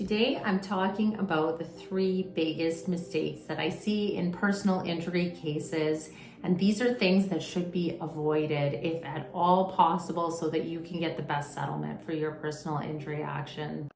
Today, I'm talking about the three biggest mistakes that I see in personal injury cases. And these are things that should be avoided if at all possible so that you can get the best settlement for your personal injury action.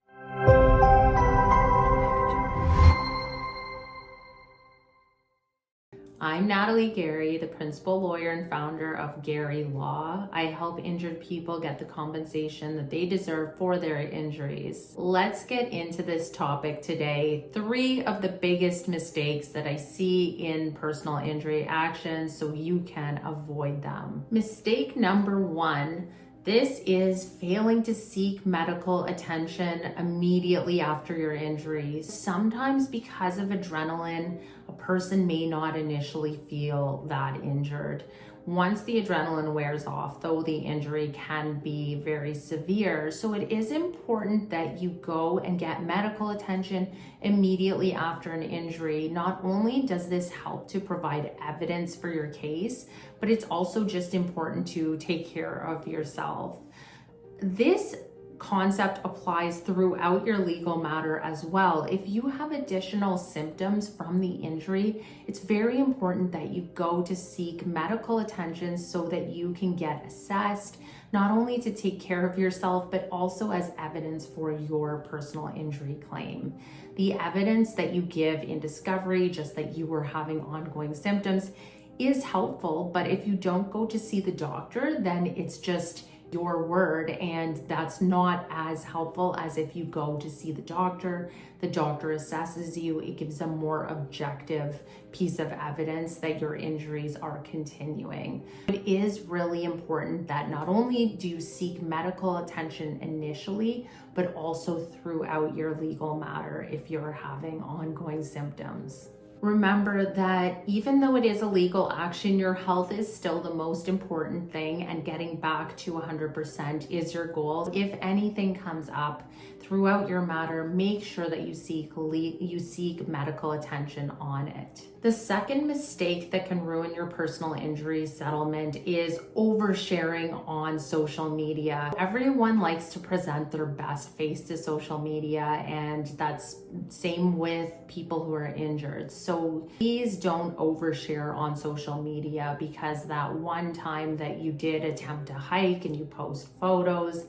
I'm Natalie Gerry, the principal lawyer and founder of Gerry Law. I help injured people get the compensation that they deserve for their injuries. Let's get into this topic today. Three of the biggest mistakes that I see in personal injury actions so you can avoid them. Mistake number one. This is failing to seek medical attention immediately after your injury. Sometimes because of adrenaline, a person may not initially feel that injured. Once the adrenaline wears off, though, the injury can be very severe. So it is important that you go and get medical attention immediately after an injury. Not only does this help to provide evidence for your case, but it's also just important to take care of yourself. This concept applies throughout your legal matter as well. If you have additional symptoms from the injury, it's very important that you go to seek medical attention so that you can get assessed, not only to take care of yourself, but also as evidence for your personal injury claim. The evidence that you give in discovery, just that you were having ongoing symptoms, is helpful, but if you don't go to see the doctor, then it's just your word, and that's not as helpful as if you go to see the doctor assesses you, it gives a more objective piece of evidence that your injuries are continuing. It is really important that not only do you seek medical attention initially, but also throughout your legal matter if you're having ongoing symptoms. Remember that even though it is a legal action, your health is still the most important thing, and getting back to 100% is your goal. If anything comes up throughout your matter, make sure that you seek medical attention on it. The second mistake that can ruin your personal injury settlement is oversharing on social media. Everyone likes to present their best face to social media, and that's same with people who are injured. So please don't overshare on social media, because that one time that you did attempt to hike and you post photos,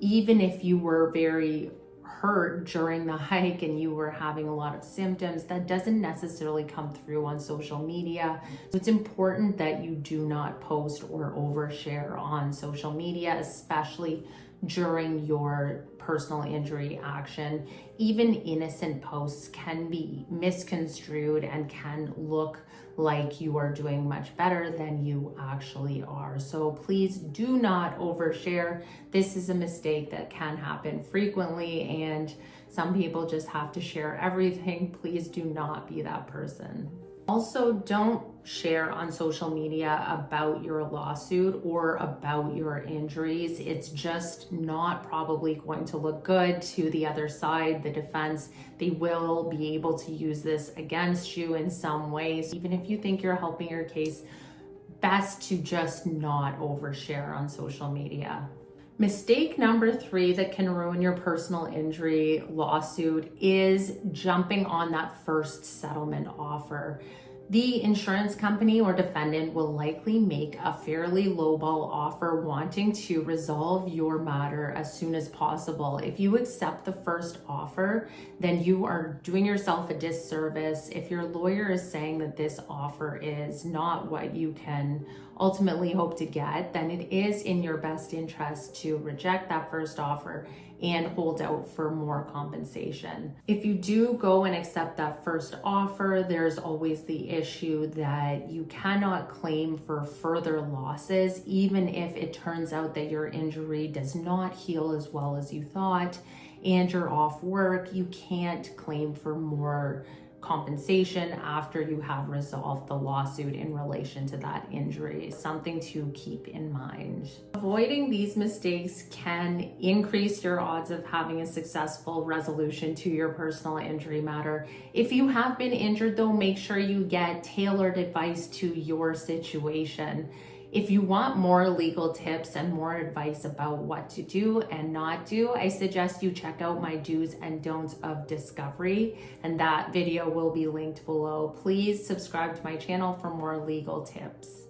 even if you were very hurt during the hike and you were having a lot of symptoms, that doesn't necessarily come through on social media. So it's important that you do not post or overshare on social media, especially during your personal injury action. Even innocent posts can be misconstrued and can look like you are doing much better than you actually are. So please do not overshare. This is a mistake that can happen frequently, and some people just have to share everything. Please do not be that person. Also, don't share on social media about your lawsuit or about your injuries. It's just not probably going to look good to the other side, the defense. They will be able to use this against you in some ways. Even if you think you're helping your case, best to just not overshare on social media. Mistake number three that can ruin your personal injury lawsuit is jumping on that first settlement offer. The insurance company or defendant will likely make a fairly lowball offer wanting to resolve your matter as soon as possible. If you accept the first offer, then you are doing yourself a disservice. If your lawyer is saying that this offer is not what you can ultimately hope to get, then it is in your best interest to reject that first offer and hold out for more compensation. If you do go and accept that first offer, there's always the issue that you cannot claim for further losses, even if it turns out that your injury does not heal as well as you thought and you're off work. You can't claim for more compensation after you have resolved the lawsuit in relation to that injury. Something to keep in mind. Avoiding these mistakes can increase your odds of having a successful resolution to your personal injury matter. If you have been injured, though, make sure you get tailored advice to your situation. If you want more legal tips and more advice about what to do and not do, I suggest you check out my do's and don'ts of discovery, and that video will be linked below. Please subscribe to my channel for more legal tips.